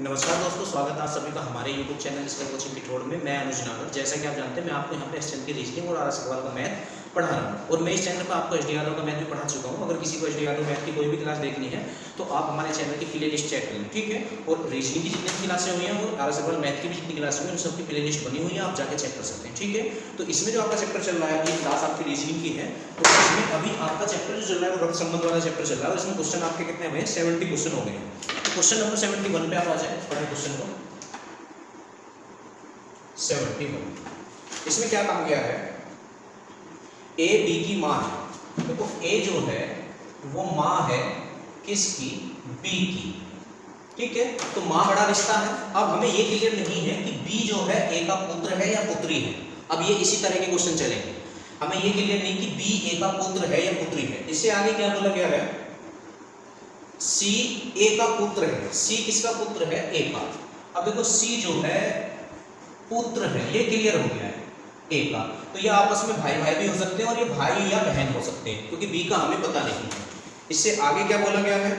नमस्कार दोस्तों, स्वागत है आप सभी का हमारे YouTube चैनल इसका कोचिंग पिठोड़ में। मैं अनुज नागर। जैसा कि आप जानते हैं, मैं आपको यहाँ पे एसटीएम की रीजनिंग और आर सवाल का मैथ पढ़ा रहा हूँ और मैं इस चैनल पर आपको एसडी यादव का मैथ भी पढ़ा चुका हूँ। अगर किसी को एसडी यादव मैथ की कोई भी क्लास देखनी है तो आप हमारे चैनल की प्ले लिस्ट चेक कर लें, ठीक है। और रीजनिंग की जितनी क्लासें हुई हैं और आर सवाल मैथ की भी जितनी क्लासें हुई हैं उन सबकी प्ले लिस्ट बनी हुई है, आप जाके चेक कर सकते हैं, ठीक है। तो इसमें जो आपका चैप्टर चल रहा है, ये क्लास आपकी रीजनिंग की है, तो इसमें अभी आपका चैप्टर जो चल रहा है वो रक्त संबंध वाला चैप्टर चल रहा है और इसमें क्वेश्चन आपके कितने हुए हैं, 70 क्वेश्चन हो गए हैं। तो क्वेश्चन नंबर 71 पे आप आ जाए, पढ़े क्वेश्चन को 71। इसमें क्या कहा गया है, ए बी की माँ है। देखो ए जो है वो माँ है किसकी, बी की, ठीक है। तो माँ बड़ा रिश्ता है। अब हमें ये क्लियर नहीं है कि बी जो है ए का पुत्र है या पुत्री है। अब ये इसी तरह के क्वेश्चन चलेंगे, हमें ये क्लियर नहीं कि बी ए का पुत्र है या पुत्री है। इससे आगे क्या बोला गया है, सी ए का पुत्र है। सी किसका पुत्र है, ए का। अब देखो सी जो है पुत्र है, ये क्लियर हो गया है ए का। तो ये आपस में भाई भाई भी हो सकते हैं और ये भाई या बहन हो सकते हैं, क्योंकि बी का हमें पता नहीं है। इससे आगे क्या बोला गया है,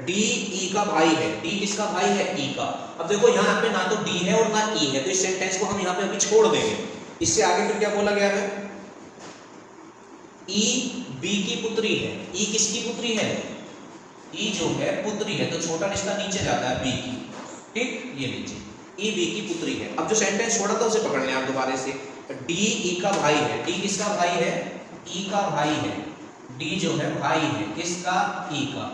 डी ई का भाई है। डी किसका भाई है, ई का। अब देखो यहाँ पे ना तो डी है और ना ई है, तो इस सेंटेंस को हम यहाँ पे अभी छोड़ देंगे। इससे आगे फिर क्या बोला गया है, ई बी की पुत्री है। ई किसकी पुत्री है, ई जो है पुत्री है, तो छोटा रिश्ता नीचे जाता है बी की, ठीक। ये लीजिए ई बी की पुत्री है। अब जो सेंटेंस छोड़ा था उसे पकड़ लें आप दोबारा से। डी ई का भाई है। डी किसका भाई है, ई का भाई है। डी जो है भाई है किसका, ई का,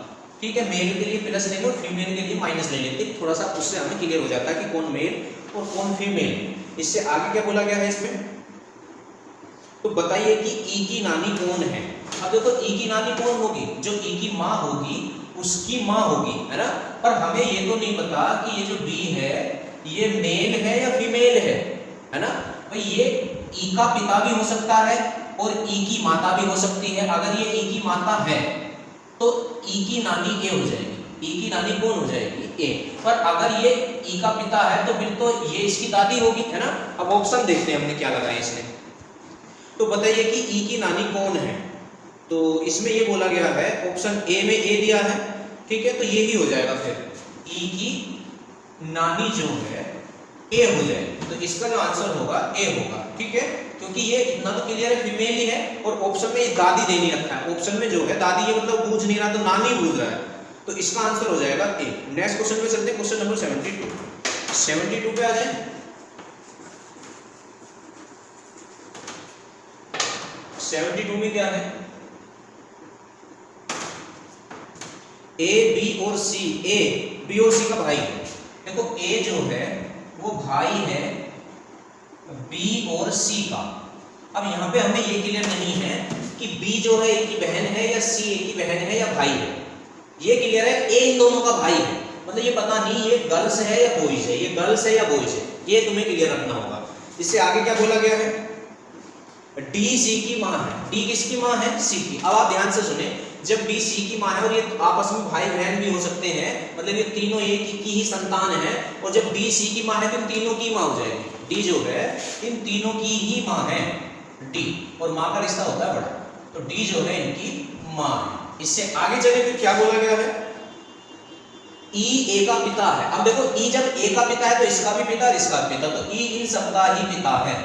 ठीक है। मेल के लिए प्लस लेंगे और फीमेल के लिए माइनस ले लेते, थोड़ा सा उससे हमें क्लियर हो जाता है कि कौन मेल और कौन फीमेल। इससे आगे क्या बोला गया है इसमें, तो बताइए कि ई की नानी कौन है। अब देखो ई की नानी कौन होगी, जो ई की माँ होगी उसकी माँ होगी, है ना। पर हमें ये तो नहीं पता कि ये जो बी है ये मेल है या फीमेल है ना। भाई ये ई का पिता भी हो सकता है और ई की माता भी हो सकती है। अगर ये ई की माता है तो ई की नानी ए हो जाएगी। ई की नानी कौन हो जाएगी, ए। पर अगर ये ई का पिता है तो फिर तो ये इसकी दादी होगी, है ना। अब ऑप्शन देखते हैं हमने क्या लगाया इसमें। तो बताइए कि ई की नानी कौन है। तो इसमें ये बोला गया है, ऑप्शन ए में ए दिया है, ठीक है। तो ये ही हो जाएगा, फिर ई की नानी जो है ए हो जाएगी। तो इसका जो आंसर होगा ए होगा, ठीक है। क्योंकि ये इतना तो क्लियर है, फीमेल ही है और ऑप्शन में दादी दे नहीं रखा है। ऑप्शन में जो है दादी ये मतलब पूछ नहीं रहा, तो नानी पूछ रहा है, तो इसका आंसर हो जाएगा ए। नेक्स्ट क्वेश्चन पे चलते हैं, क्वेश्चन नंबर 72 पे आ जाए। 72 में क्या है, ए बी और सी। ए बी और सी का भाई है। देखो ए जो है वो भाई है बी और सी का। अब यहाँ पे हमें ये क्लियर नहीं है कि बी जो है ए की बहन है या सी ए की बहन है या भाई है। ये क्लियर है ए इन दोनों का भाई है, मतलब ये पता नहीं ये गर्ल्स है या बॉयज है, ये गर्ल्स है या बॉयज है, ये तुम्हें क्लियर रखना होगा। इससे आगे क्या बोला गया है, डी सी की माँ है। डी किसकी माँ है, सी की। अब आप ध्यान से सुने, जब डी सी की माँ है और ये आपस में भाई बहन भी हो सकते हैं, मतलब ये तीनों एक की ही संतान है, और जब डी सी की माँ है तो इन तीनों की माँ हो जाएगी। डी जो है इन तीनों की ही माँ है, डी, और माँ का रिश्ता होता है बड़ा, तो डी जो है इनकी माँ है। इससे आगे चले फिर क्या बोला गया है, ई ए का पिता है। अब देखो ई जब ए का पिता है तो इसका भी पिता और इसका भी पिता, तो ई इन सबका ही पिता है।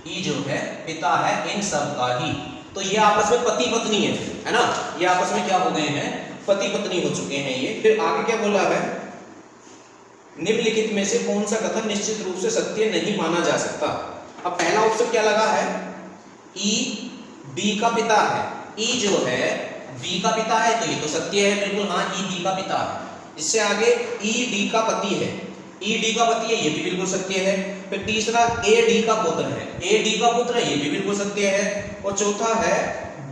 ई जो है पिता है इन सबका ही, तो ये आपस में पति पत्नी है ना। ये आपस में क्या हो गए हैं, पति पत्नी हो चुके हैं ये। फिर आगे क्या बोला है, निम्नलिखित में से कौन सा कथन निश्चित रूप से सत्य नहीं माना जा सकता। अब पहला ऑप्शन क्या लगा है, ई बी का पिता है। ई जो है बी का पिता है तो ये तो सत्य है बिल्कुल, हाँ ई बी का पिता है। इससे आगे ई डी का पति है। ई डी का पति है, ये भी बिल्कुल सत्य है। फिर तीसरा ए डी का पुत्र है। ए डी का पुत्र है, ये भी बिल्कुल सत्य है। और चौथा है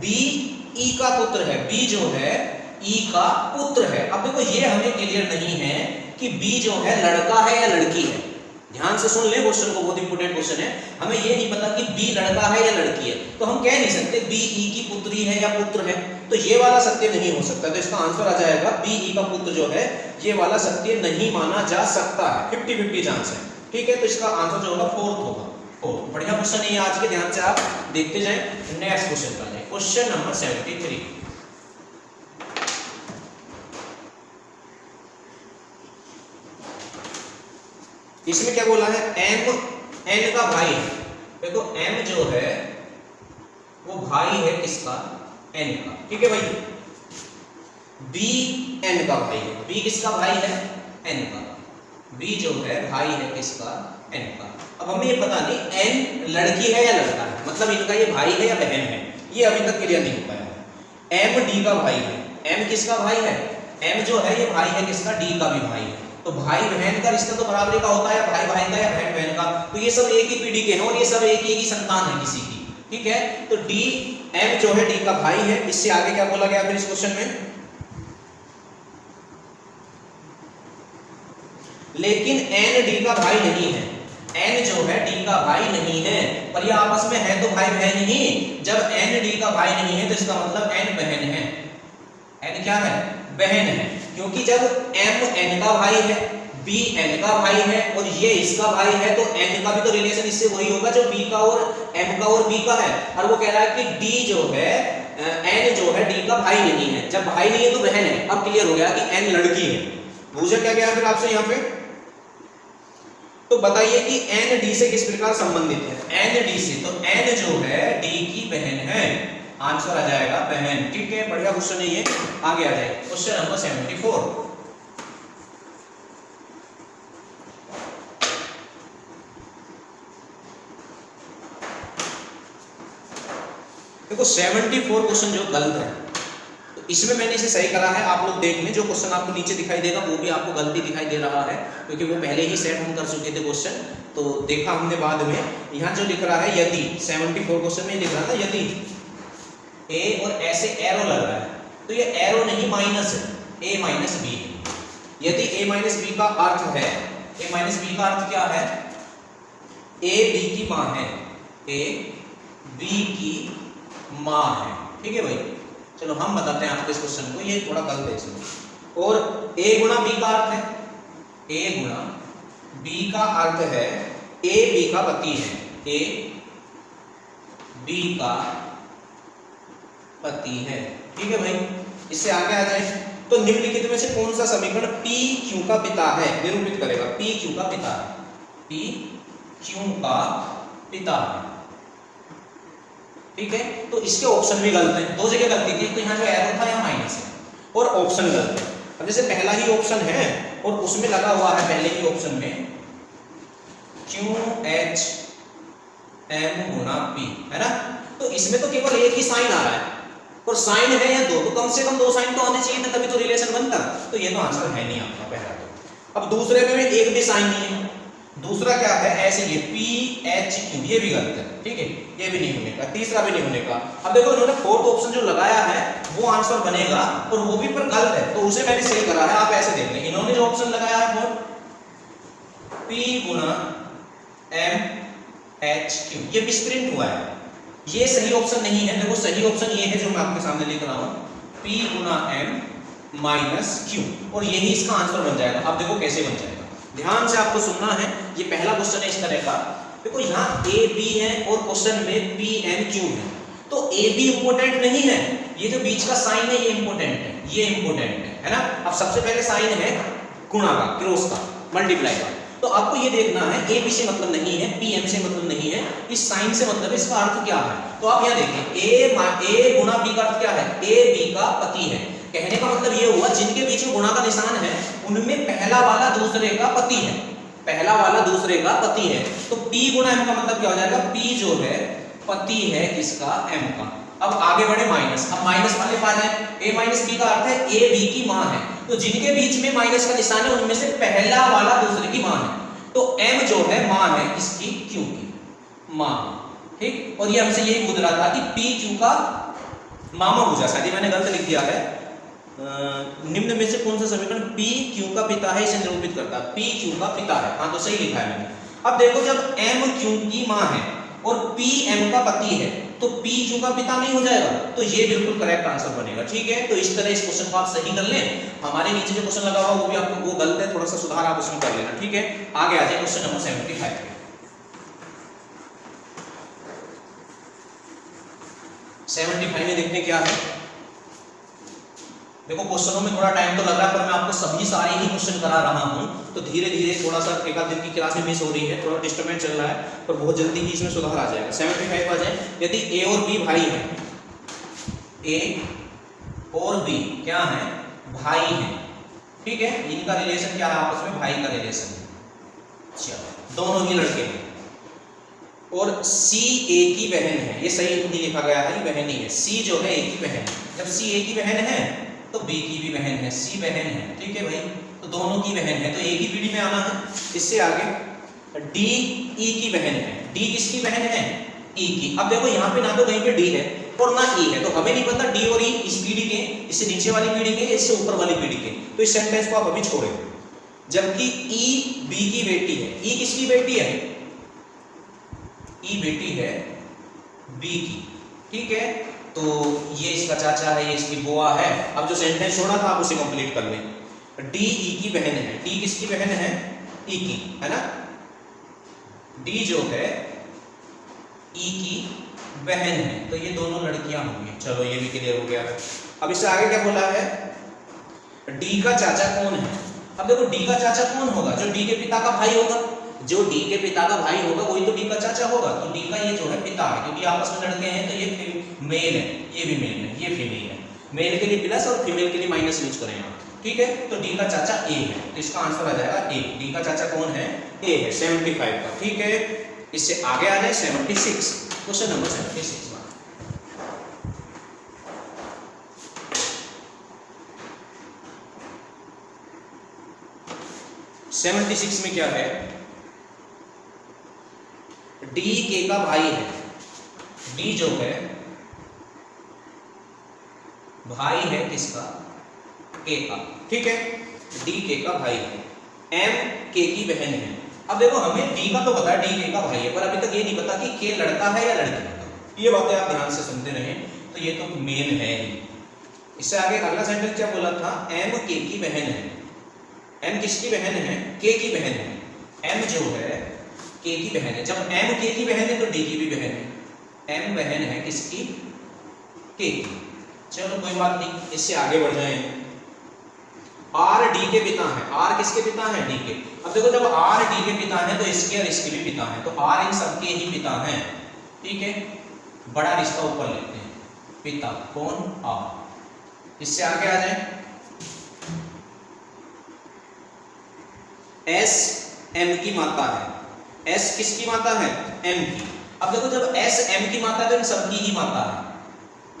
बी ई का पुत्र है। बी जो है ई का पुत्र है। अब देखो ये हमें क्लियर नहीं है कि बी जो है लड़का है या लड़की है। ध्यान से सुन ले क्वेश्चन को, बहुत इंपोर्टेंट क्वेश्चन है। हमें ये नहीं पता कि बी लड़का है या लड़की है, तो हम कह नहीं सकते बी ई की पुत्री है या पुत्र है, तो ये वाला सत्य नहीं हो सकता। तो इसका आंसर आ जाएगा बी ई का पुत्र जो है ये वाला सत्य नहीं माना जा सकता है। 50-50 चांस है, ठीक है। तो इसका आंसर जो होगा फोर्थ होगा। फोर्थ बढ़िया क्वेश्चन है आज के, ध्यान से आप देखते जाए। नेक्स्ट क्वेश्चन पर जाए, क्वेश्चन नंबर 73। इसमें क्या बोला है, एम एन का भाई है। देखो एम जो है वो भाई है किसका, एन का, ठीक है भाई। बी एन का भाई है, बी किसका भाई है, एन का। बी जो है भाई है किसका, एन का। अब हमें ये पता नहीं एन लड़की है या लड़का है, मतलब इनका ये भाई है या बहन है, ये अभी तक क्लियर नहीं हो पाया है। एम डी का भाई है, एम किसका भाई है, एम जो है ये भाई है किसका, डी का भी भाई है। तो भाई बहन का रिश्ता तो बराबरी का होता है, भाई भाई का या बहन बहन का। तो ये सब एक ही पीढ़ी के हैं और ये सब एक ही संतान है किसी की, ठीक है। तो डी एम जो है डी का भाई है। इससे आगे क्या बोला गया फिर इस क्वेश्चन में, लेकिन एन डी का भाई नहीं है, एन जो है डी का भाई नहीं है। पर ये आपस में है तो भाई बहन ही। जब एन डी का भाई नहीं है तो इसका मतलब एन बहन है, एन क्या है, बहन है। क्योंकि जब एम एन का भाई है, बी एन का भाई है और ये इसका भाई है, तो एन का भी तो रिलेशन इससे वही होगा जो बी का और एम का और बी का है। और वो कह रहा है कि डी जो है, एन जो है डी का भाई नहीं है। जब भाई नहीं है तो बहन है। अब क्लियर हो गया कि एन लड़की है। पूछा क्या गया फिर आपसे यहाँ पे, तो बताइए कि एन डी से किस प्रकार संबंधित है, एन डी से। तो एन जो है डी की बहन है, आंसर आ जाएगा बहन, ठीक है। बढ़िया क्वेश्चन है ये, आगे आ जाए क्वेश्चन नंबर 74। देखो 74 क्वेश्चन जो गलत है, तो इसमें मैंने इसे सही करा है। आप लोग देख लें, जो क्वेश्चन आपको नीचे दिखाई देगा वो भी आपको गलती दिखाई दे रहा है, क्योंकि वो पहले ही सेट हम कर चुके थे क्वेश्चन, तो देखा हमने बाद में। यहाँ जो लिख रहा है यदि, 74 क्वेश्चन में लिख रहा था यदि ए और ऐसे एरो लग रहा है, तो ये एरो नहीं माइनस है, ए माइनस बी है। यदि ए माइनस बी का अर्थ है, ए माइनस बी का अर्थ क्या है, ए बी की माँ है, ए बी की माँ है, ठीक है भाई। चलो हम बताते हैं आपको इस क्वेश्चन को, ये थोड़ा गलत है इसमें। और ए गुणा बी का अर्थ है, ए गुणा बी का अर्थ है ए बी का पति है, ए बी का पति है, ठीक है भाई। इससे आगे आ जाए तो निम्नलिखित में से कौन सा समीकरण पी क्यू का पिता है निरूपित करेगा। पी क्यू का पिता है, पी क्यू का पिता है, ठीक है। तो इसके ऑप्शन भी गलत है, दो जगह गलती थी, तो यहाँ जो एरो था यहाँ माइनस है और ऑप्शन गलत है। अब जैसे पहला ही ऑप्शन है और उसमें लगा हुआ है पहले ही ऑप्शन में क्यू एच एम गुणा पी, है ना। तो इसमें तो केवल एक ही साइन आ रहा है और साइन है या दो, तो कम से कम दो साइन तो आने चाहिए था, तभी तो रिलेशन बनता। तो ये तो आंसर है नहीं आपका पहला। तो अब दूसरे में भी एक भी साइन नहीं है। दूसरा क्या है, ऐसे ये पी एच क्यू, ये भी गलत है, ठीक है, ये भी नहीं होने का। तीसरा भी नहीं होने का। अब देखो इन्होंने फोर्थ ऑप्शन जो लगाया है वो आंसर बनेगा और वो भी पर गलत है, तो उसे मैंने सही करा है। आप ऐसे देख लें, इन्होंने जो ऑप्शन लगाया है वो पी गुणा एम एच क्यू, ये मिसप्रिंट हुआ है, ये सही ऑप्शन नहीं है। देखो सही ऑप्शन ये है जो मैं आपके सामने लिख रहा हूं, P गुना M माइनस क्यू, और यही इसका आंसर बन जाएगा। अब देखो कैसे बन जाएगा, ध्यान से आपको सुनना है। ये पहला क्वेश्चन है इस तरह का। देखो यहाँ A B है और क्वेश्चन में P M Q है, तो A B इंपोर्टेंट नहीं है, ये जो बीच का साइन है ये इंपोर्टेंट है, ये इंपोर्टेंट है ना। अब सबसे पहले साइन है गुणा का, क्रॉस का, मल्टीप्लाई का। तो आपको ये देखना है ए बी से मतलब नहीं है, पी एम से मतलब नहीं है, इस साइन से मतलब है, इसका अर्थ क्या है। तो आप यहाँ देखिए ए गुणा बी का अर्थ क्या है, ए बी का पति है। कहने का मतलब ये हुआ जिनके बीच में गुणा का निशान है उनमें पहला वाला दूसरे का पति है, पहला वाला दूसरे का पति है। तो P गुणा M का मतलब क्या हो जाएगा, P जो है पति है किसका, M का। अब आगे बढ़े माइनस, अब माइनस वाले पा जाए, A माइनस B का अर्थ है A B की माँ है, तो जिनके बीच में माइनस का निशान है उनमें से पहला वाला दूसरे की माँ है। तो M जो है माँ है किसकी, Q की माँ, ठीक। और ये हमसे यही पूछ रहा था कि P Q का मामा पूछा, शायद मैंने गलत लिख दिया है। निम्न में से कौन सा समीकरण P Q का पिता है इसे निरूपित करता है, P Q का पिता है, हाँ तो सही लिखा है मैंने। अब देखो जब M Q की माँ है और P M का पति है तो P Q का पिता नहीं हो जाएगा, तो ये बिल्कुल करेक्ट आंसर बनेगा, ठीक है। तो इस तरह इस क्वेश्चन को आप सही कर लें। हमारे नीचे जो क्वेश्चन लगा हुआ वो भी आपको वो गलत है, थोड़ा सा सुधार आप उसमें कर लेना, ठीक है। आगे आ जाए क्वेश्चन नंबर 75। 75 में देखने क्या है, देखो क्वेश्चनों में थोड़ा टाइम तो लग रहा है, पर मैं आपको सभी सारे ही क्वेश्चन करा रहा हूँ, तो धीरे धीरे थोड़ा सा एक आध दिन की क्लास में मिस हो रही है, थोड़ा डिस्टर्बेंस चल रहा है, पर बहुत जल्दी ही इसमें सुधार आ जाएगा। 75 आ जाए। यदि ए और बी भाई है, ए और बी क्या है, भाई है, ठीक है, इनका रिलेशन क्या है, आपस में भाई का रिलेशन है। चलो दोनों ही लड़के हैं, और सी ए की बहन है, ये सही हिंदी लिखा गया है, ये बहन ही है, सी जो है ए की बहन है। जब सी ए की बहन है तो बी की भी बहन है, सी बहन है, ठीक है भाई, तो दोनों की बहन है, तो ए की पीढ़ी में आना है। इससे आगे डी ई की बहन है, डी किसकी बहन है, ई की। अब देखो यहाँ पे ना तो कहीं पे डी है और ना ई है, तो हमें नहीं पता डी और ई इस पीढ़ी के, इससे नीचे वाली पीढ़ी के, इससे ऊपर वाली पीढ़ी के, तो इस सेंटेंस को आप अभी छोड़े। जबकि ई बी की बेटी है, ई किसकी बेटी है, ई बेटी है बी की, ठीक है, तो ये इसका चाचा है, ये इसकी बुआ है। अब जो सेंटेंस छोड़ा था आप उसे कंप्लीट कर लें। डी ई की बहन है, डी किसकी बहन है, ई की, है ना, डी जो है ई की बहन है, तो ये दोनों लड़कियां होंगी। चलो ये भी क्लियर हो गया। अब इससे आगे क्या बोला है, डी का चाचा कौन है। अब देखो डी का चाचा कौन होगा, जो डी के पिता का भाई होगा, जो डी के पिता का भाई होगा वही तो डी का चाचा होगा। तो डी का ये जो है पिता है, क्योंकि आपस में लड़के हैं, तो ये मेल है, ये भी मेल है, ये फीमेल है। मेल के लिए प्लस और फीमेल के लिए माइनस यूज करें आप, ठीक है। तो डी का चाचा ए है, तो इसका आंसर आ जाएगा ए। डी का चाचा कौन है, ए है, 75 का, ठीक है। इससे आगे आ जाए 76, क्वेश्चन नंबर 76। 76 में क्या है, डी के का भाई है, डी जो है भाई है किसका, के का, ठीक है, डी के का भाई है, एम के की बहन है। अब देखो हमें डी का तो पता है, डी के का भाई है, पर अभी तक ये नहीं पता कि के लड़का है या लड़की। ये बातें आप ध्यान से सुनते रहें, तो ये तो मेन है ही। इससे आगे अगला सेंटेंस क्या बोला था, एम के की बहन है। एम किसकी बहन है, के की बहन है। एम जो है के की बहन है, जब एम के की बहन है तो डी की भी बहन है। एम बहन है किसकी, के की। चलो कोई बात नहीं, इससे आगे बढ़ जाए। आर डी के पिता है, आर किसके पिता है, डी के। अब देखो जब आर डी के पिता है तो इसके और इसके भी पिता है, तो आर इन सबके ही पिता हैं, ठीक है। बड़ा रिश्ता ऊपर लेते हैं, पिता कौन, आर। इससे आगे आ जाए, एस एम की माता है। एस किसकी माता है, एम की। अब देखो जब एस एम की माता है तो इन सबकी ही माता है।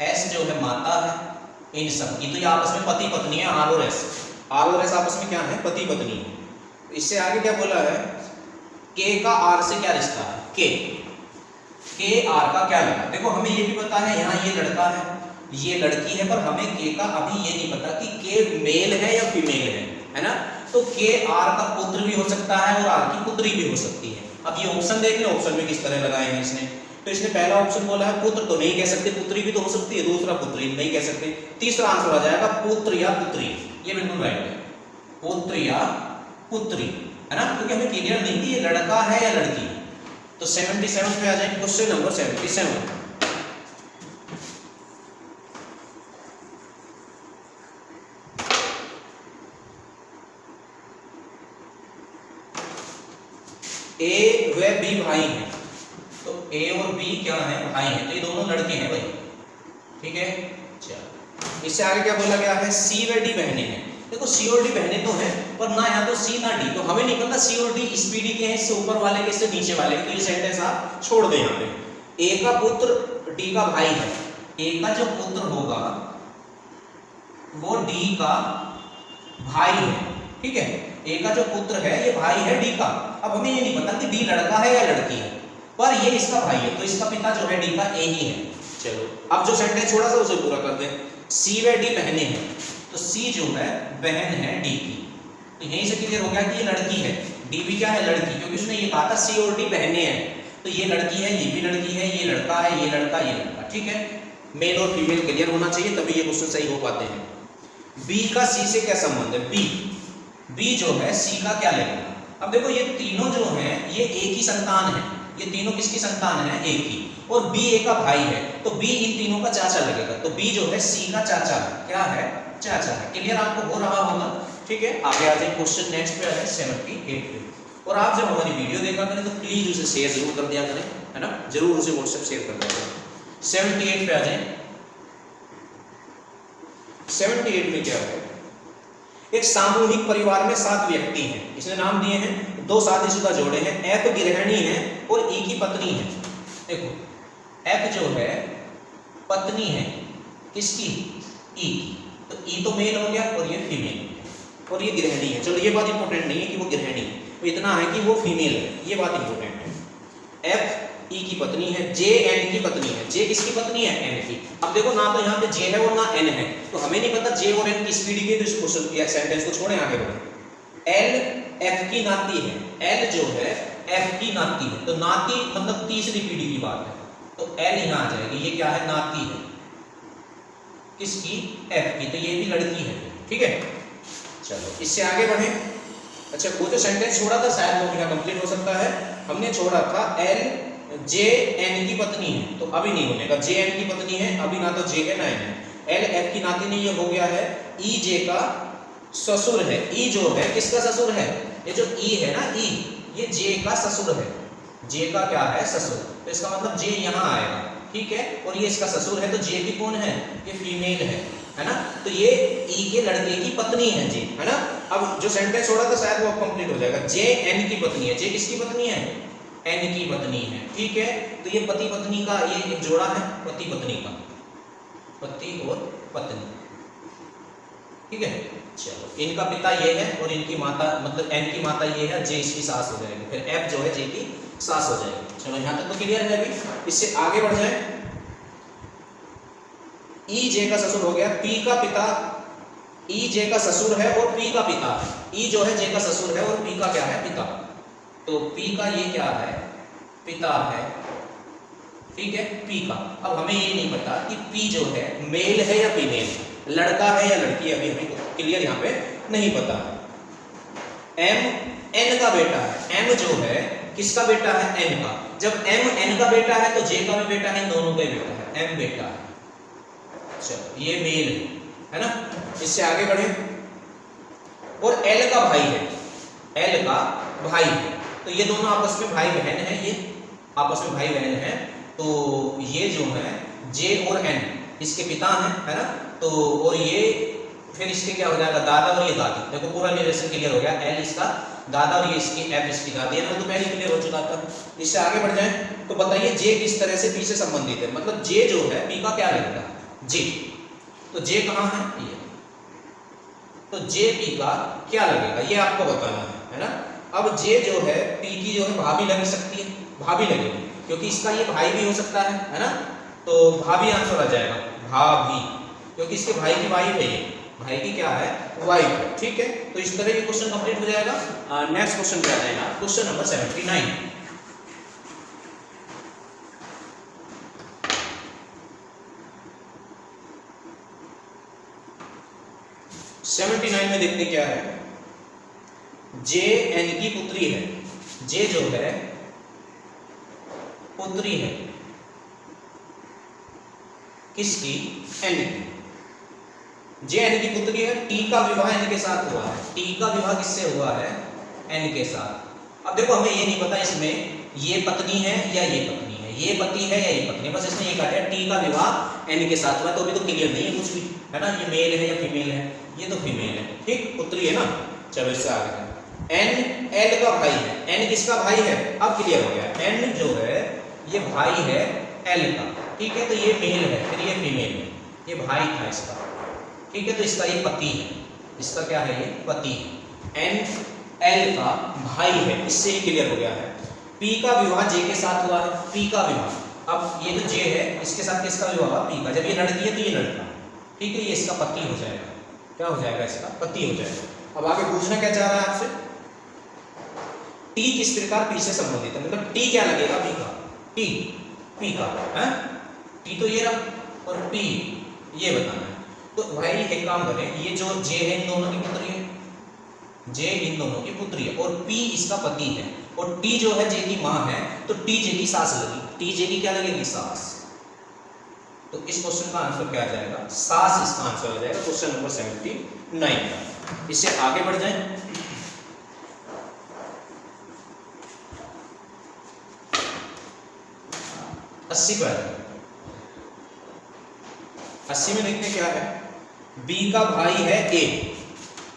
एस जो है माता है इन सबकी, तो ये आपस में पति पत्नी है, आर और एस। आर और एस आपस में क्या है, पति पत्नी है। इससे आगे क्या बोला है, के का आर से क्या रिश्ता है, के आर का क्या लगा। देखो हमें ये भी पता है यहाँ ये लड़का है, ये लड़की है, पर हमें के का अभी ये नहीं पता कि के मेल है या फीमेल है ना। तो के आर का पुत्र भी हो सकता है और आर की पुत्री भी हो सकती है। अब ये ऑप्शन देख लो, ऑप्शन में किस तरह लगाए हैं इसने। तो इसने पहला ऑप्शन बोला है पुत्र तो नहीं कह सकते, पुत्री भी तो हो सकती है। दूसरा पुत्री नहीं कह सकते। तीसरा आंसर आ जाएगा पुत्र या पुत्री, ये बिल्कुल राइट है, पुत्र या पुत्री, है ना, क्योंकि हमें क्लियर नहीं कि ये लड़का है या लड़की। तो 77 पे आ जाए, क्वेश्चन नंबर 77। ए व बी भाई हैं, तो ए और बी क्या है, भाई हैं, तो ये दोनों लड़के हैं भाई, ठीक है। चलो इससे आगे क्या बोला गया है, सी व डी बहनें हैं। देखो सी और डी बहनें तो हैं, पर ना यहाँ तो सी ना डी, तो हमें नहीं पता सी और डी इस पीढ़ी के हैं, इससे ऊपर वाले के, इससे नीचे वाले के। तो ये सेंटेंस आप छोड़ दें यहाँ पे। ए का पुत्र डी का भाई है, ए का जो पुत्र होगा वो डी का भाई है, ठीक है। ए का जो पुत्र है ये भाई है डी का। अब हमें ये नहीं पता कि डी लड़का है या लड़की है, पर ये इसका भाई है, तो इसका पिता जो है डी का ए ही है। चलो अब जो सेंटेंस छोड़ा था उसे पूरा कर दें। सी व डी बहनें हैं, तो सी जो है बहन है डी की, तो यहीं से क्लियर हो गया कि ये लड़की है। डी भी क्या है, लड़की, क्योंकि उसने ये कहा था सी और डी बहनें हैं, तो ये लड़की है, ये भी लड़की है, ये लड़का है, ये लड़का, ये लड़का, ठीक है। मेल और फीमेल क्लियर होना चाहिए, तभी ये क्वेश्चन सही हो पाते हैं। बी का सी से क्या संबंध है, बी जो है सी का क्या लेगा। अब देखो ये तीनों जो हैं ये एक ही संतान है, ये तीनों किसकी संतान है, एक ही, और बी ए का भाई है, तो बी इन तीनों का चाचा लगेगा। तो बी जो है सी का चाचा है, क्या है, चाचा है। क्लियर आपको हो रहा होगा, ठीक है। आगे आ जाए क्वेश्चन नेक्स्ट पे आ जाए 78 पे। और आप जब हमारी वीडियो देखा करें तो प्लीज उसे शेयर जरूर कर दिया करें, है ना, जरूर उसे व्हाट्सएप शेयर कर दिया करें। 78 पे आ जाए। 78 में क्या है, एक सामूहिक परिवार में 7 व्यक्ति हैं। इसने नाम दिए हैं, 2 शादीशुदा जोड़े हैं, एफ गृहिणी है और ई की पत्नी है। देखो एफ जो है पत्नी है किसकी, ई की, तो ई तो मेल हो गया और ये फीमेल और ये गृहिणी है। चलो ये बात इंपॉर्टेंट नहीं है कि वो गृहिणी है, तो इतना है कि वो फीमेल है, ये बात इंपॉर्टेंट है। एफ ई की पत्नी है, जे एन की पत्नी है। जे किसकी पत्नी है, एन की। अब देखो ना तो यहाँ पे जे है और ना एन है, तो हमें नहीं पता जे और एन की स्पीड की, तो इस क्वेश्चन या सेंटेंस को छोड़े आगे बढ़े। एल एफ की नाती है, एल जो है एफ की नाती है, तो नाती मतलब तीसरी पीढ़ी की बात है, तो एल यहाँ आ जाएगी। ये क्या है, नाती है किसकी, एफ की, तो ये भी लड़की है, ठीक है। चलो इससे आगे बढ़े। अच्छा वो जो सेंटेंस छोड़ा था शायद वो बिना कंप्लीट हो सकता है। हमने छोड़ा था एल जे एन की पत्नी है, तो अभी नहीं बनेगा। जे एन की पत्नी है, अभी ना तो जे है ना एन है। एल एफ की नाती नहीं, ये हो गया है ई जे का ससुर है। ई जो है किसका ससुर है, ये जो ई है ना ई, ये जे का ससुर है। जे का क्या है, ससुर, तो इसका मतलब जे यहाँ आएगा, ठीक है। और ये इसका ससुर है, तो जे भी कौन है, ये फीमेल है ना। तो ये ई के लड़के की पत्नी है जे, है ना। अब जो सेंटेंस छोड़ा था शायद वो अब कंप्लीट हो जाएगा। जे एन की पत्नी है, जे किसकी पत्नी है, एन की पत्नी है, ठीक है। तो ये पति पत्नी का ये एक जोड़ा है, पति पत्नी का, पति और पत्नी, ठीक है। चलो इनका पिता ये है और इनकी माता मतलब एन की माता ये है, जे इसकी सास हो जाएगी, फिर एफ जो है जे की सास हो जाएगी। चलो यहाँ तक तो क्लियर है। अभी इससे आगे बढ़ जाए। ई जे का ससुर हो गया, पी का पिता, ई जे का ससुर है और पी का पिता है। ई जो है जे का ससुर है और पी का क्या है, पिता, तो पी का ये क्या है, पिता है, ठीक है, पी का। अब हमें ये नहीं पता कि पी जो है मेल है या फीमेल, लड़का है या लड़की है, अभी हमें क्लियर यहाँ पे नहीं पता। एम एन का बेटा है, एम जो है किसका बेटा है, एन का। जब एम एन का बेटा है तो जे का भी बेटा है, दोनों का ही बेटा है, एम बेटा है। चलो ये मेल है ना। इससे आगे बढ़े। और एल का भाई है, एल का भाई है, तो ये दोनों आपस में भाई बहन है, ये आपस में भाई बहन है। तो ये जो है जे और एन इसके पिता है ना। तो और ये फिर इसके क्या हो जाएगा, दादा और ये दादी। देखो पूरा रिलेशन क्लियर हो गया, एल इसका दादा और ये इसकी एफ इसकी दादी है ना, तो पहले क्लियर हो चुका था। इससे आगे बढ़ जाए तो बताइए जे किस तरह से पी से संबंधित है, मतलब जे जो है पी का क्या लगेगा, जे, तो जे कहाँ है, ये, तो जे पी का क्या लगेगा ये आपको बताना है ना। अब जे जो है पी की जो है भाभी लग सकती है, भाभी लगेगी, क्योंकि इसका ये भाई भी हो सकता है ना। तो भाभी आंसर आ जाएगा, भाभी, क्योंकि इसके भाई की वाइफ है, ये भाई की क्या है, वाइफ है, ठीक है। तो इस तरह ये क्वेश्चन कंप्लीट हो जाएगा। नेक्स्ट क्वेश्चन क्या जाएगा, क्वेश्चन नंबर 79। 79 में देखते क्या है, जे एन की पुत्री है, जे जो है पुत्री है किसकी, एन की। जे एन की पुत्री है, टी का विवाह एन के साथ हुआ है, टी का विवाह किससे हुआ है, एन के साथ। अब देखो हमें ये नहीं पता इसमें ये पत्नी है या ये पत्नी है, ये पति है या ये पत्नी है, बस इसने ये कहा टी का विवाह एन के साथ हुआ, तो अभी तो क्लियर नहीं है कुछ भी, है ना। ये मेल है या फीमेल है, ये तो फीमेल है, ठीक, पुत्री है ना। चलो इससे आगे, एन एल का भाई है, एन किसका भाई है, अब क्लियर हो गया। एन जो है ये भाई है एल का, ठीक है, तो ये मेल है, फिर ये फीमेल है, ये भाई था इसका, ठीक है। तो इसका ये पति है, इसका क्या है, ये पति है। एन एल का भाई है, इससे ही क्लियर हो गया है। पी का विवाह जे के साथ हुआ है, पी का विवाह, अब ये जो जे है इसके साथ किसका विवाह हुआ, पी का। जब ये लड़की है तो ये लड़का, ठीक है, ये इसका पति हो जाएगा, क्या हो जाएगा, इसका पति हो जाएगा। अब आगे पूछना क्या चाह रहा है आपसे, टी किस प्रकार पी से संबंधित है, मतलब टी क्या लगेगा, पी का, टी पी का है, टी तो ये रहा और पी ये बताना है। तो भाई एक काम करें, ये जो जे है इन दोनों की पुत्री है, जे इन दोनों की पुत्री है और पी इसका पति है, और टी जो है जे की माँ है, तो टी जे की सास लगी, टी जे की क्या लगेगी, सास, तो इस क्वेश्चन का आंसर क्या आ जाएगा? सास इसका आंसर आ जाएगा क्वेश्चन नंबर 79 का। इससे आगे बढ़ जाएं। 80 पर 80 में देखते क्या है? बी का भाई है ए।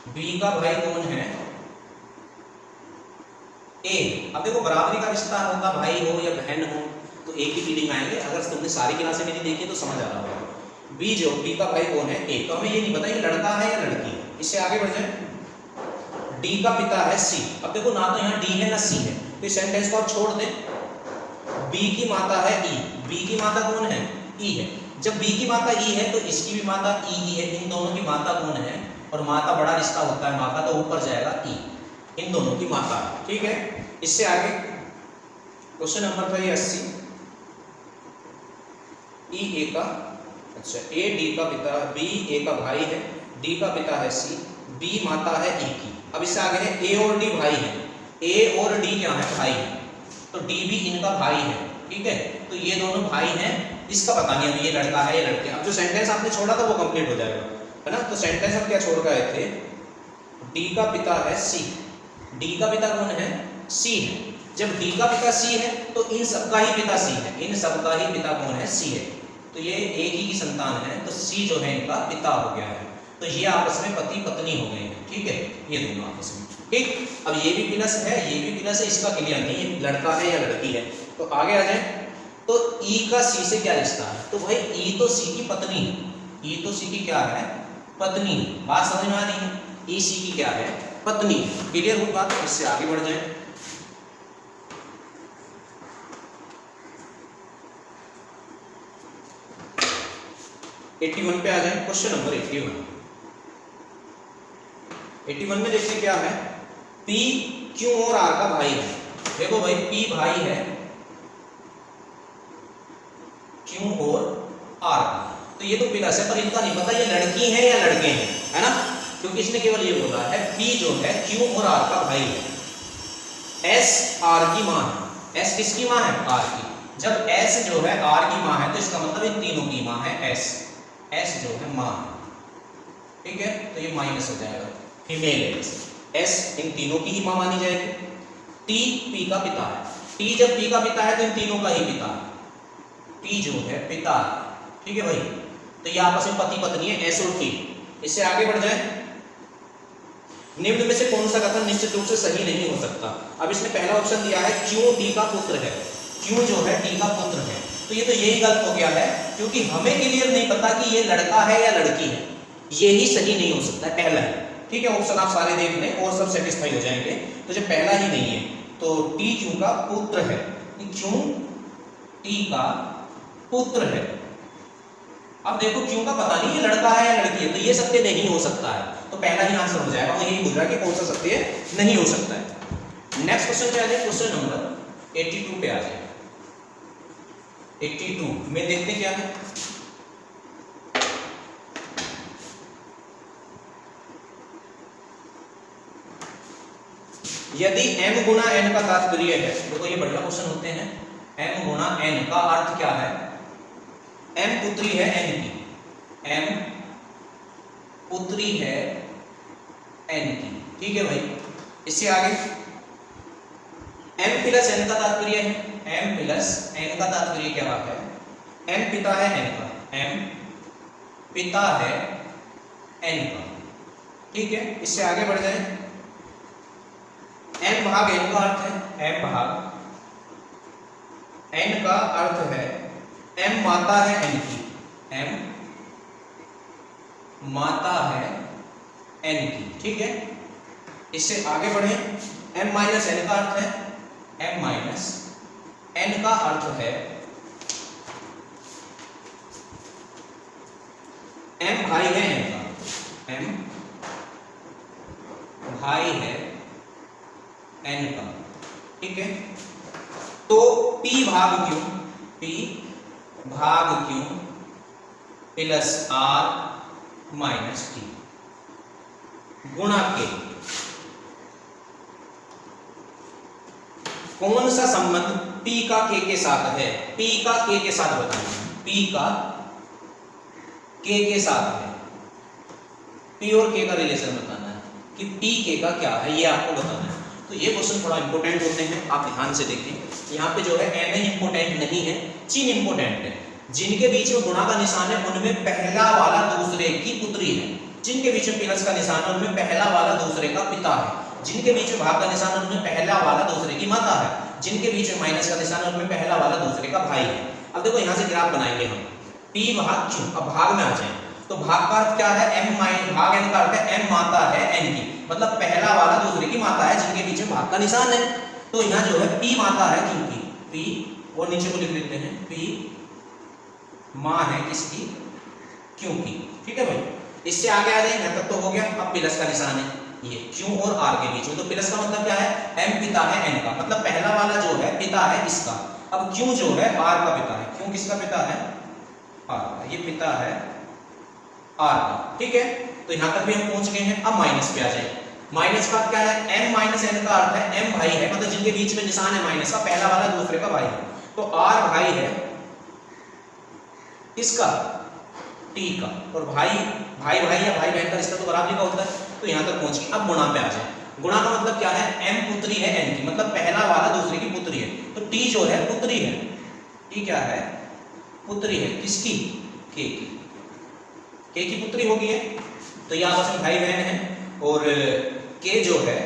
बी का भाई कौन है? ए। अब देखो बराबरी का रिश्ता होता, भाई हो या बहन हो तो एक ही फीलिंग आएंगे। अगर तुमने सारी क्लासें मेरी देखी तो समझ आ रहा होगा। बी का भाई कौन है? ए। तो हमें ये नहीं पता ये लड़का है या लड़की है। इससे आगे बढ़ जाए। डी का पिता है सी। अब देखो ना तो यहाँ डी है ना सी है, तो इस सेंटेंस को आप छोड़ दें। बी की माता है ई। बी की माता कौन है? ई है। जब बी की माता ई है तो इसकी भी माता ई ही है। इन दोनों की माता कौन है? और माता बड़ा रिश्ता होता है माँ का, तो ऊपर जाएगा ई। इन दोनों की माता, ठीक है। इससे आगे क्वेश्चन नंबर था ये 80। ई ए का, अच्छा ए डी का पिता, बी ए का भाई है, डी का पिता है सी, बी माता है ई की। अब इससे आगे है ए और डी भाई है। ए और डी क्या है? भाई है। तो डी भी इनका भाई है, ठीक है। तो ये दोनों भाई हैं। इसका पता नहीं अब ये लड़का है या लड़की। अब जो सेंटेंस आपने छोड़ा था वो कंप्लीट हो जाएगा, है ना। तो सेंटेंस हम क्या छोड़ गए थे? डी का पिता है सी। डी का पिता कौन है? सी है। जब डी का पिता सी है तो इन सबका ही पिता सी है। इन सबका ही पिता कौन है? सी है। तो ये एक ही की संतान है, तो सी जो है इनका पिता हो गया है। तो ये आपस में पति पत्नी हो गए हैं, ठीक है। ये दोनों आपस में, ठीक। अब ये भी प्लस है, ये भी प्लस है, इसका क्लियर नहीं है लड़का है या लड़की है। तो आगे आ जाए। तो ई का सी से क्या रिश्ता है? तो भाई ई तो सी की पत्नी है। ई तो सी की क्या है? पत्नी। बात समझ में आ रही है? ई सी की क्या है? पत्नी। क्लियर हुई बात? इससे आगे बढ़ जाए। एट्टी 81 पे आ जाए। Question number 81। 81 में देखते क्या है? पी क्यू और आर का भाई है। देखो भाई पी भाई है क्यू और आर का, तो ये तो प्लस है, पर इनका नहीं पता ये लड़की है या लड़के हैं, है ना। क्योंकि इसने केवल ये बोला है पी जो है क्यू और आर का भाई है। एस आर की माँ है। एस किसकी माँ है? आर की। जब एस जो है आर की माँ है तो इसका मतलब इन तीनों की माँ है एस। एस जो है माँ है, ठीक है। तो ये माइनस हो जाएगा, फीमेल है। एस इन तीनों की ही माँ मानी जाएगी। टी पी का पिता है। टी जब पी का पिता है तो इन तीनों का ही पिता है। टी जो है पिता है, ठीक है भाई। तो ये आपस में पति पत्नी है, एस और टी। इससे आगे बढ़ जाए। निम्न में से कौन सा कथन निश्चित रूप से सही नहीं हो सकता? अब इसने पहला ऑप्शन दिया है क्यों टी का पुत्र है। क्यों जो है टी का पुत्र है, तो ये तो यही गलत हो गया है, क्योंकि हमें क्लियर नहीं पता कि ये लड़का है या लड़की है। ये ही सही नहीं हो सकता है, पहला है, ठीक है। ऑप्शन आप सारे देख लें और सब सेटिस्फाई हो जाएंगे। तो जो पहला ही नहीं है, तो टी क्यों का पुत्र है। क्यों टी का पुत्र है। अब देखो क्यों का पता नहीं ये लड़का है या लड़की है, तो ये सत्य नहीं हो सकता है। तो पहला ही आंसर हो जाएगा। वो यही बोल रहा है कि कौन सा सत्य नहीं हो सकता है। नेक्स्ट क्वेश्चन पे आ जाए। क्वेश्चन नंबर 82 पे आ जाए। 82 में देखते क्या है? यदि m गुना n का तात्पर्य है, देखो ये बढ़िया क्वेश्चन होते हैं। m गुना n का अर्थ क्या है? m पुत्री है n की। m पुत्री है n की, ठीक है भाई। इससे आगे m प्लस n का तात्पर्य है। m प्लस n का तात्पर्य क्या बात है? m पिता है n का। m पिता है n का, ठीक है। इससे आगे बढ़ जाए। m भाग n का अर्थ है, m भाग n का अर्थ है m माता है n की। m माता है n की, ठीक है। इससे आगे बढ़े। m माइनस n का अर्थ है, m माइनस n का अर्थ है m भाई है n का। m भाई है n का, ठीक है। तो p भाग क्यों, p भाग क्यों प्लस r माइनस t गुणा के कौन सा संबंध p का k के साथ है? p का k के साथ बताना। p का के साथ है, पी और के का रिलेशन बताना है कि पी के का क्या है, ये आपको बताना है। तो ये क्वेश्चन थोड़ा इंपॉर्टेंट होते हैं, आप ध्यान से देखें। यहाँ पे जो है एम इंपॉर्टेंट नहीं है, चिन्ह इंपॉर्टेंट है। जिनके बीच में गुणा का निशान है उनमें पहला वाला दूसरे की पुत्री है, जिनके बीच में प्लस का निशान है उनमें पहला वाला दूसरे का पिता है, जिनके बीच में भाग का निशान है उनमें पहला वाला दूसरे की माता है, जिनके बीच में माइनस का निशान है उनमें पहला वाला दूसरे का भाई है। अब देखो यहाँ से ग्राफ बनाएंगे हम, पी भाग क्यू। अब भाग में आ जाए तो भाग का अर्थ क्या है, एम माइन भाग एन का अर्थ है एम माता है एन की, मतलब पहला वाला दूसरे की माता है, जिनके बीच में भाग का निशान है। तो यहाँ जो है पी माता है क्यू की, पी और नीचे को लिख लेते हैं पी माँ है किसकी, क्यू की। ठीक है भाई, इससे आगे आ जाए, यहाँ तक तो हो गया। अब प्लस का निशान है ये क्यू और आर के बीच में, तो प्लस का मतलब क्या है, एम पिता है एन का, मतलब पहला वाला जो है पिता है इसका। अब क्यू जो है आर का पिता है, क्यू किसका पिता है, आर का, ये पिता है आर का। ठीक है, तो यहां तक भी हम पहुंच गए हैं। अब माइनस पे आ जाए, माइनस का क्या है, एम माइनस एन का अर्थ है एम भाई है, मतलब जिनके बीच में निशान है माइनस का, पहला वाला दूसरे का भाई है। तो आर भाई है किसका, टी का, और भाई भाई भाई या भाई बहन का रिश्ता तो बराबरी का होता है। तो यहां तक पहुंच गए। अब गुणा पे आ जाए, गुणा का मतलब क्या है, एम पुत्री है एन की, मतलब पहला वाला दूसरे की पुत्री है। तो टी जो है पुत्री है, टी क्या है, पुत्री है किसकी, के की, के की पुत्री होगी है। तो ये आपस में भाई बहन है, और के जो है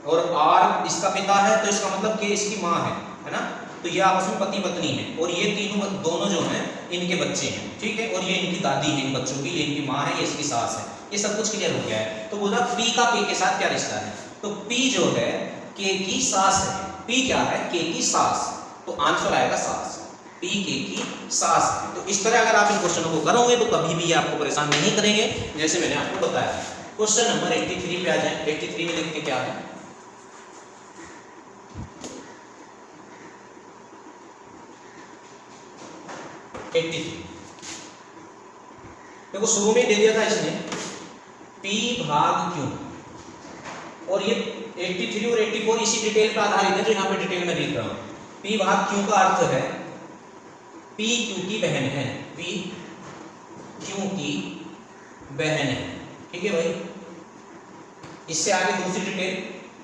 और आर इसका पिता है, तो इसका मतलब के इसकी माँ है ना। तो ये आपस में पति पत्नी है, और ये तीनों दोनों जो हैं इनके बच्चे हैं। ठीक है, और ये इनकी दादी है इन बच्चों की, ये इनकी माँ है, ये इसकी सास है। ये सब कुछ क्लियर हो गया है। तो बोला पी का के के साथ क्या रिश्ता है, तो पी जो है के की सास है, पी क्या है, के की सास, तो आंसर आएगा सास, पी के की सास है। तो इस तरह अगर आप इन क्वेश्चनों को करोगे तो कभी भी ये आपको परेशान नहीं करेंगे, जैसे मैंने आपको बताया। क्वेश्चन नंबर 83 पे आ जाए। 83 में लिखते क्या है, देखो शुरू में दे दिया था इसने P भाग Q, और ये 83 और 84 इसी डिटेल पर आधारित है जो यहाँ पे डिटेल में लिख रहा हूँ। P भाग Q का अर्थ है P Q की बहन है, P Q की बहन है। ठीक है भाई, इससे आगे दूसरी डिटेल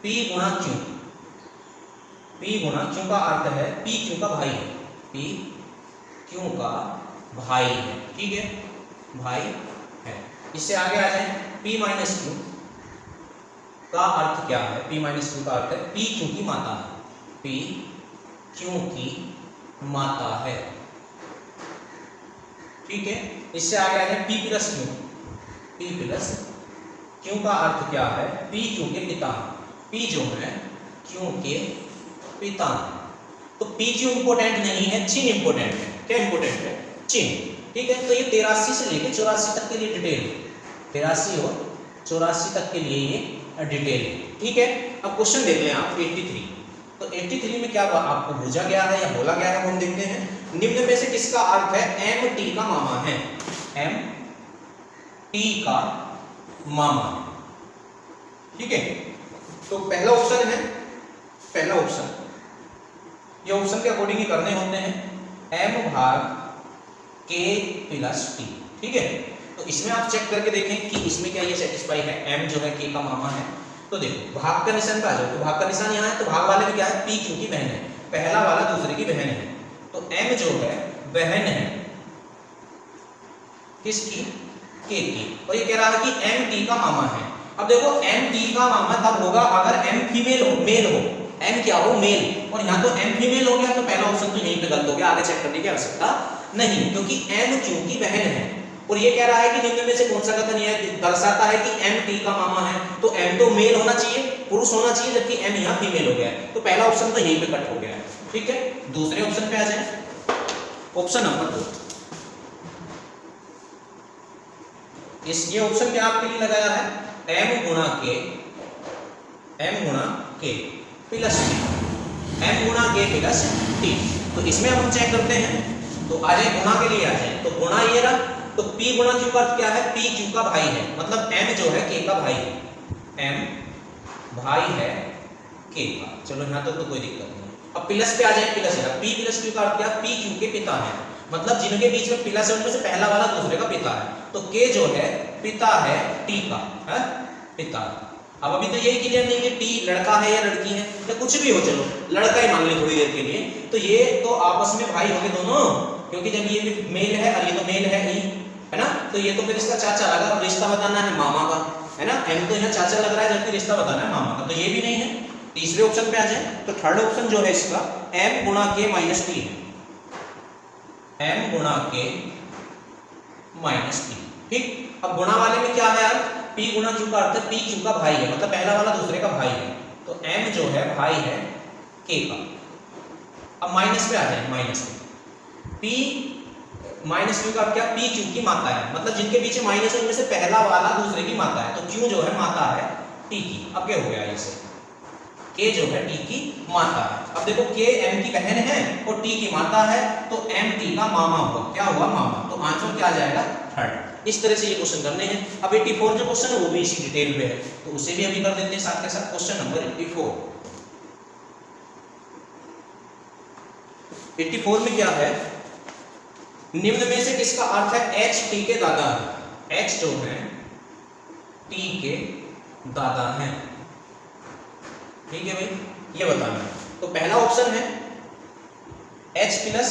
P गुणा Q, P गुणा Q का अर्थ है P Q का भाई है, P Q का भाई है। ठीक है, भाई है। इससे आगे आ जाए, P माइनस Q का अर्थ क्या है, P माइनस Q का अर्थ है P Q की माता है, P Q की माता है। ठीक है, इससे आगे आ जाए P plus Q, P plus Q का अर्थ क्या है, P Q के पिता, P जो है Q के पिता। तो P Q इंपोर्टेंट नहीं है, चिन्ह इंपोर्टेंट है। क्या इंपोर्टेंट है, चिन्ह। ठीक है, तो ये 83 से लेकर 84 तक के लिए डिटेल, 83 और 84 तक के लिए ये डिटेल है। ठीक है, अब क्वेश्चन देख लें आप 83। तो 83 में क्या आपको पूछा गया है या बोला गया है वो हम देखते हैं। निम्न में से किसका अर्थ है एम टी का मामा है, एम टी का मामा है। ठीक है, तो पहला ऑप्शन है, पहला ऑप्शन, ये ऑप्शन के अकॉर्डिंग ही करने होते हैं, एम भाग के प्लस टी। ठीक है, तो इसमें आप चेक करके देखें कि इसमें क्या ये सेटिस्फाई है, एम जो है के का मामा है। तो देखो भाग का निशान पे आ जाओ, तो भाग का निशान यहाँ है, तो भाग वाले में क्या है, पी क्यू की बहन है, पहला वाला दूसरे की बहन है। तो एम जो है बहन है किसकी, के की, और ये कह रहा है कि एम टी का मामा है। अब देखो एम टी का मामा तब होगा अगर एम फीमेल हो, मेल हो, एम क्या हो, मेल, और यहाँ तो एम फीमेल हो गया, तो पहला ऑप्शन तो यहीं पे गलत हो गया, आगे चेक करने की आवश्यकता नहीं, क्योंकि एम क्यू की बहन है। और ये कह रहा है कि निम्न में से कौन सा कथन यह दर्शाता है कि एम टी का मामा है, तो एम तो मेल होना चाहिए, पुरुष होना चाहिए, जबकि एम यहाँ फीमेल हो गया है, तो पहला ऑप्शन तो यहीं पे कट हो गया है। ठीक है, दूसरे ऑप्शन पे आ जाए, ऑप्शन नंबर 2। ये ऑप्शन क्या आपके लिए लगाया है, एम गुणा के, एम गुणा के प्लस टी, एम गुणा के प्लस टी। तो इसमें हम चेक करते हैं, तो आ जाए गुणा के लिए आ जाए, तो गुणा ये रहा, तो P गुणा Q का अर्थ क्या है, P Q का भाई है, मतलब M जो है K का भाई है, M भाई है K का। चलो यहाँ तक तो कोई दिक्कत नहीं। अब प्लस पे आ जाए, प्लस है, P प्लस Q का अर्थ क्या, P Q के पिता है, मतलब जिनके बीच में प्लस है उनमें से पहला वाला दूसरे का पिता है। तो के जो है पिता है टी का, है पिता। अब अभी तो यही क्लियर नहीं कि टी लड़का है या लड़की है, या कुछ भी हो, चलो लड़का ही मान लें थोड़ी देर के लिए, तो ये तो आपस में भाई होंगे दोनों, क्योंकि जब ये भी मेल है और ये तो मेल है ही, है ना, तो ये तो फिर इसका चाचा लगा, रिश्ता बताना है मामा का, है ना, एम तो यहाँ चाचा लग रहा है जबकि रिश्ता बताना है मामा का, तो ये भी नहीं है। तीसरे ऑप्शन पे आ जाए, तो थर्ड ऑप्शन जो है इसका m गुणा के माइनस टी है, m गुणा के माइनस टी, ठीक। अब गुणा वाले में क्या है यार, p गुणा q का अर्थ है p q का भाई है, मतलब पहला वाला दूसरे का भाई है, तो m जो है भाई है k का। अब माइनस पे आ जाए, माइनस पे p माइनस q का क्या, p q की माता है, मतलब जिनके पीछे माइनस है उनमें से पहला वाला दूसरे की माता है, तो q जो है माता है t की। अब क्या हो गया, इसे k जो है t की माता है। अब देखो k m की बहन है और t की माता है, तो m t का मामा हुआ, क्या हुआ, मामा, तो आंसर क्या आ जाएगा, थर्ड। इस तरह से ये क्वेश्चन करने हैं। अब 84 जो क्वेश्चन है वो भी इसी डिटेल में है, तो उसे भी अभी कर देते हैं साथ के साथ। क्वेश्चन नंबर 84 में क्या है, निम्न में से किसका अर्थ है h t के दादा है, h जो है t के दादा है, ठीक है भाई, ये बताना है। तो पहला ऑप्शन है h प्लस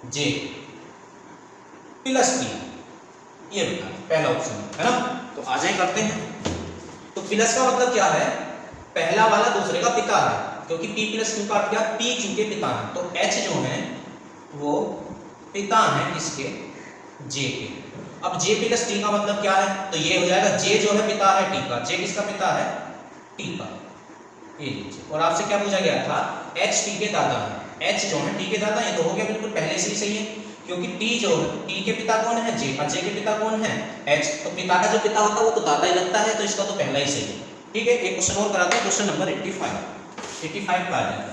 जे प्लस टी, ये बताना पहला ऑप्शन है ना, तो आ जाए करते हैं। तो प्लस का मतलब क्या है, पहला वाला दूसरे का पिता है, क्योंकि p प्लस q का अर्थ क्या, p q के पिता है, तो h जो है वो पिता है किसके, j के। अब j प्लस t का मतलब क्या है, तो ये हो जाएगा j जो है पिता है t का, j किसका पिता है, t का, ये लीजिए। और आपसे क्या पूछा गया था, h t के दादा है, h जो है t के दादा, ये तो हो गया बिल्कुल पहले से ही सही है, क्योंकि t जो है, t के पिता कौन है, j, और j के पिता कौन है, h, तो पिता का जो पिता होता है वो तो दादा ही लगता है, तो इसका तो पहला ही सही है, ठीक है। एक क्वेश्चन और कराते हैं, क्वेश्चन नंबर 85 का आ जाए।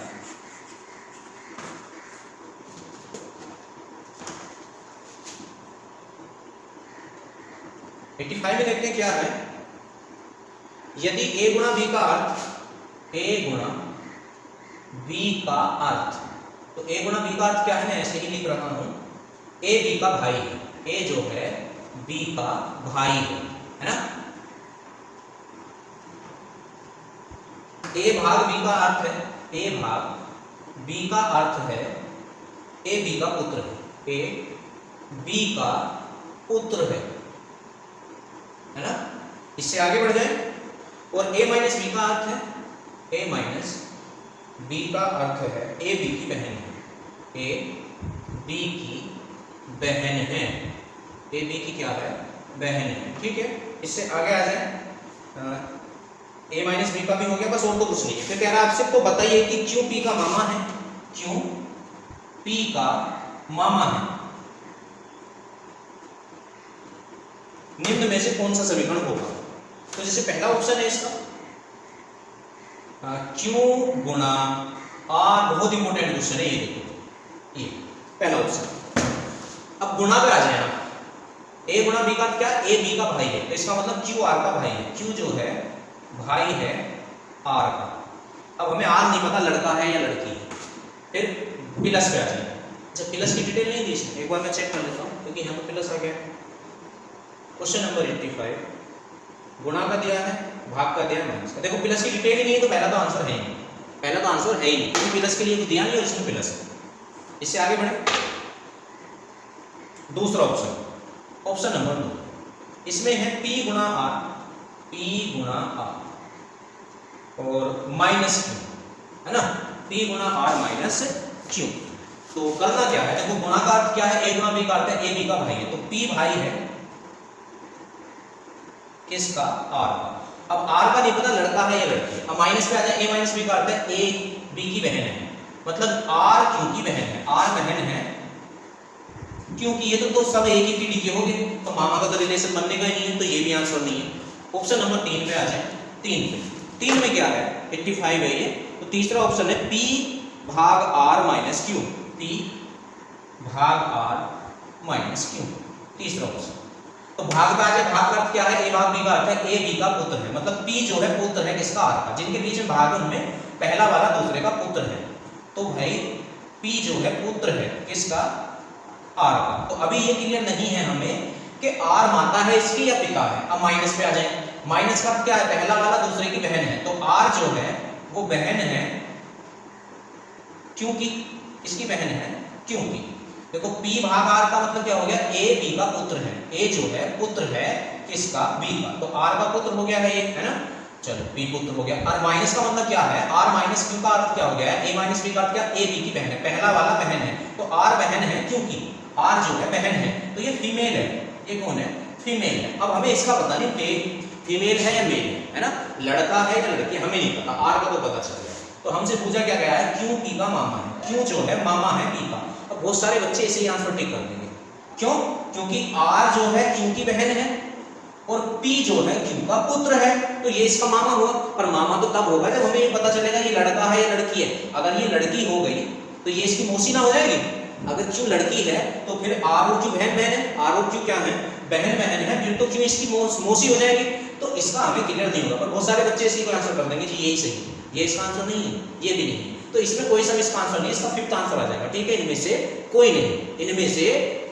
में देखते हैं क्या है, यदि a गुणा b का अर्थ, a गुणा b का अर्थ, तो a गुणा b का अर्थ क्या है, मैं ऐसे ही लिख रहा हूं, a b का भाई है, a जो है b का भाई है ना, a भाग b का अर्थ है, a भाग b का अर्थ है a b का पुत्र है, a b का पुत्र है ना। इससे आगे बढ़ जाए, और a माइनस b का अर्थ है, a माइनस b का अर्थ है a b की बहन है, a b की बहन है, a b की क्या है, बहन है, ठीक है। इससे आगे आ जाए, a माइनस b का भी हो गया, बस और तो कुछ नहीं है। फिर कह रहा है आपसे, तो बताइए कि क्यों p का मामा है, क्यों p का मामा है, निम्न में से कौन सा समीकरण होगा। तो जैसे पहला ऑप्शन है इसका क्यों गुणा r, बहुत इंपॉर्टेंट क्वेश्चन है ये, देखो ये पहला ऑप्शन। अब गुणा पे आ जाए आप, a गुणा b का क्या, a b का भाई है, तो इसका मतलब q r का भाई है, q जो है भाई है r का। अब हमें r नहीं पता लड़का है या लड़की है। फिर प्लस पे आ जाए, अच्छा प्लस की डिटेल नहीं दी इसमें, एक बार मैं चेक कर लेता हूँ, क्योंकि यहाँ पर प्लस आ गया। क्वेश्चन नंबर 85, गुणा का दिया है, भाग का दिया है, माइनस का। देखो प्लस की डिटेल ही नहीं है, तो पहला तो आंसर है ही नहीं, पहला तो आंसर है ही नहीं, क्योंकि प्लस के लिए कुछ दिया नहीं और इसमें प्लस है। इससे आगे बढ़े, दूसरा ऑप्शन, ऑप्शन नंबर 2, इसमें है p गुणा r, p गुणा r और माइनस q, है ना, p गुणा r माइनस q। तो करना क्या है, देखो गुणा का अर्थ क्या है, a गुणा b का अर्थ है a b का भाई है, तो p भाई है किसका, r का। अब r का नहीं पता लड़का है या लड़की है। अब माइनस पे आ जाए, a माइनस b का अर्थ है a b की बहन है, मतलब r q की बहन है, r बहन है, क्योंकि ये तो सब एक ही पीढ़ी के हो गए, तो मामा का तो रिलेशन बनने का ही नहीं है, तो ये भी आंसर नहीं है। ऑप्शन नंबर 3 पे आ जाए, 3 में क्या है, 85 है ये, तो तीसरा ऑप्शन है p भाग r माइनस q, p भाग r माइनस q, तीसरा ऑप्शन। तो भाग पे आ जाए, भाग का अर्थ क्या है, a भाग b का अर्थ है a b का पुत्र है, मतलब p जो है पुत्र है किसका, r का, जिनके बीच में भाग है उनमें पहला वाला दूसरे का पुत्र है, तो भाई p जो है पुत्र है किसका, r का। तो अभी ये क्लियर नहीं है हमें कि आर माता है इसकी या पिता है। अब माइनस पे आ जाए, माइनस का क्या है, पहला वाला दूसरे की बहन है, तो आर जो है वो बहन है क्योंकि, इसकी बहन है क्योंकि। देखो P भाग R का मतलब क्या हो गया, A B का पुत्र है, A जो है पुत्र है किसका, B का, तो R का पुत्र हो गया है ये, है ना। चलो P पुत्र हो गया। और माइनस का मतलब क्या है, R माइनस Q का अर्थ क्या हो गया है, A माइनस B का अर्थ क्या, A B की बहन है, पहला वाला बहन है, तो R बहन है क्योंकि R जो है बहन है, तो ये फीमेल है, ये कौन है, फीमेल है। अब हमें इसका पता नहीं फीमेल है या मेल है ना, लड़का है या लड़की, हमें नहीं पता, R का तो पता चल गया। तो हमसे पूछा क्या गया है, क्यों P का मामा है, क्यों जो है मामा है P का। अब बहुत सारे बच्चे इसे आंसर टिक कर देंगे, क्यों, क्योंकि R जो है Q की बहन है और P जो है Q का पुत्र है, तो ये इसका मामा हुआ। पर मामा तो तब होगा जब हमें ये पता चलेगा ये लड़का है या लड़की है। अगर ये लड़की हो गई तो ये इसकी मौसी ना हो जाएगी। अगर Q लड़की है तो फिर R और Q बहन बहन है, R और Q क्या है, बहन बहन है, फिर तो Q इसकी मौसी हो जाएगी। तो इसका हमें क्लियर नहीं होगा, पर बहुत सारे बच्चे इसी को आंसर कर देंगे जी यही सही है, ये इसका आंसर नहीं है, ये भी नहीं है। तो इसमें कोई सा इसका आंसर नहीं, इसका फिफ्थ आंसर आ जाएगा, ठीक है, इनमें से कोई नहीं, इनमें से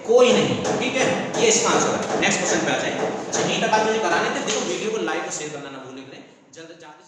कोई नहीं, ठीक है, ये इसका आंसर है। नेक्स्ट क्वेश्चन पे आ जाए। अच्छा, ये तक आप मुझे कराने थे, देखो वीडियो को लाइक और शेयर करना ना भूलें, जल्द ज्यादा